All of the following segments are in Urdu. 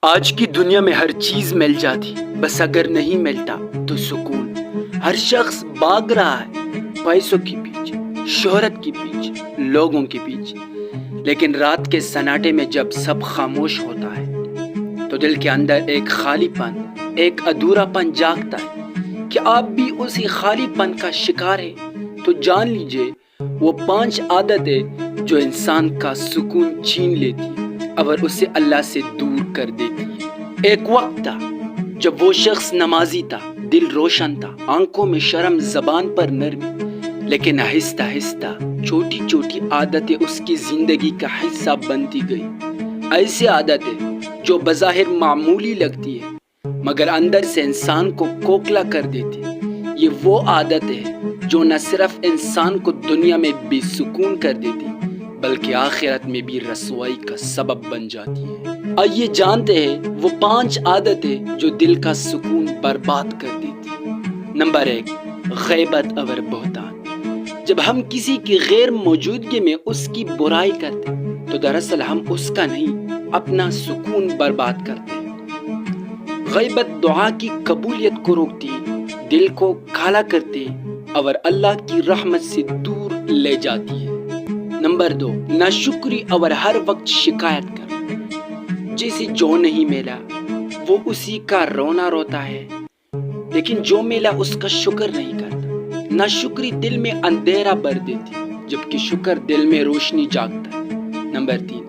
آج کی دنیا میں ہر چیز مل جاتی، بس اگر نہیں ملتا تو سکون۔ ہر شخص بھاگ رہا ہے پیسوں کے پیچھے، شہرت کے پیچھے، لوگوں کے پیچھے، لیکن رات کے سناٹے میں جب سب خاموش ہوتا ہے تو دل کے اندر ایک خالی پن، ایک ادھورا پن جاگتا ہے۔ کہ آپ بھی اسی خالی پن کا شکار ہے تو جان لیجئے وہ 5 عادتیں جو انسان کا سکون چھین لیتی اور اسے اللہ سے دور کر دیتی ہے۔ ایک وقت تھا جب وہ شخص نمازی تھا، دل روشن تھا، آنکھوں میں شرم، زبان پر نرمی، لیکن آہستہ آہستہ چھوٹی چھوٹی عادتیں اس کی زندگی کا حصہ بنتی گئی۔ ایسی عادتیں جو بظاہر معمولی لگتی ہے مگر اندر سے انسان کو کوکلا کر دیتی ہے۔ یہ وہ عادت ہے جو نہ صرف انسان کو دنیا میں بے سکون کر دیتی بلکہ آخرت میں بھی رسوائی کا سبب بن جاتی ہے۔ آئیے جانتے ہیں وہ 5 عادتیں جو دل کا سکون برباد کر دیتی۔ نمبر 1، غیبت اور بہتان۔ جب ہم کسی کی غیر موجودگی میں اس کی برائی کرتے تو دراصل ہم اس کا نہیں اپنا سکون برباد کرتے ہیں۔ غیبت دعا کی قبولیت کو روکتی، دل کو کالا کرتی اور اللہ کی رحمت سے دور لے جاتی ہے۔ نمبر 2، ناشکری اور ہر وقت شکایت کرنا۔ جسے جو نہیں ملا وہ اسی کا رونا روتا ہے، لیکن جو ملا اس کا شکر نہیں کرتا۔ ناشکری دل میں اندھیرا بھر دیتی جبکہ شکر دل میں روشنی جاگتا ہے۔ نمبر 3،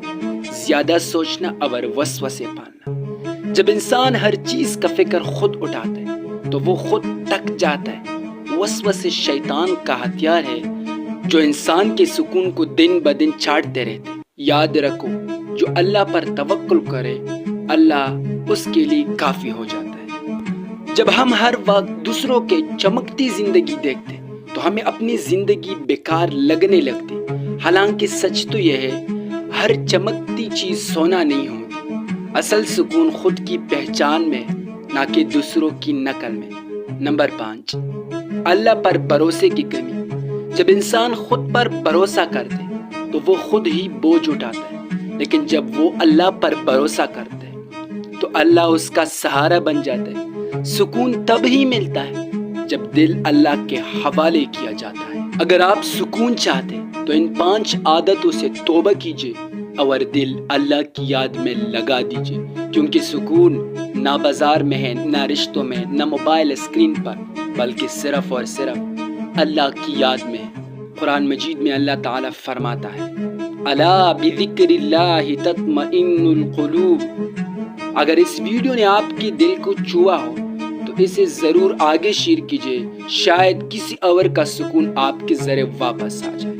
زیادہ سوچنا اور وسوسے پالنا۔ جب انسان ہر چیز کا فکر خود اٹھاتا ہے تو وہ خود تک جاتا ہے۔ وسوسے شیطان کا ہتھیار ہے جو انسان کے سکون کو دن بدن چھاڑتے رہتے۔ یاد رکھو، جو اللہ پر توکل کرے اللہ اس کے لیے کافی ہو جاتا ہے۔ جب ہم ہر وقت دوسروں کے چمکتی زندگی دیکھتے تو ہمیں اپنی زندگی بیکار لگنے لگتی، حالانکہ سچ تو یہ ہے ہر چمکتی چیز سونا نہیں ہوتی۔ اصل سکون خود کی پہچان میں نہ کہ دوسروں کی نقل میں۔ نمبر 5، اللہ پر بھروسے کی کمی۔ جب انسان خود پر بھروسہ کرتے تو وہ خود ہی بوجھ اٹھاتا ہے، لیکن جب وہ اللہ پر بھروسہ کرتا ہے تو اللہ اس کا سہارا بن جاتا ہے۔ سکون تب ہی ملتا ہے جب دل اللہ کے حوالے کیا جاتا ہے۔ اگر آپ سکون چاہتے تو ان 5 عادتوں سے توبہ کیجئے اور دل اللہ کی یاد میں لگا دیجئے، کیونکہ سکون نہ بازار میں ہے، نہ رشتوں میں، نہ موبائل اسکرین پر، بلکہ صرف اور صرف اللہ کی یاد میں ہے۔ قرآن مجید میں اللہ تعالیٰ فرماتا ہے، الا بذکر اللہ تطمئن القلوب۔ اگر اس ویڈیو نے آپ کے دل کو چھوا ہو تو اسے ضرور آگے شیئر کیجئے، شاید کسی اور کا سکون آپ کے ذریعے واپس آ جائے۔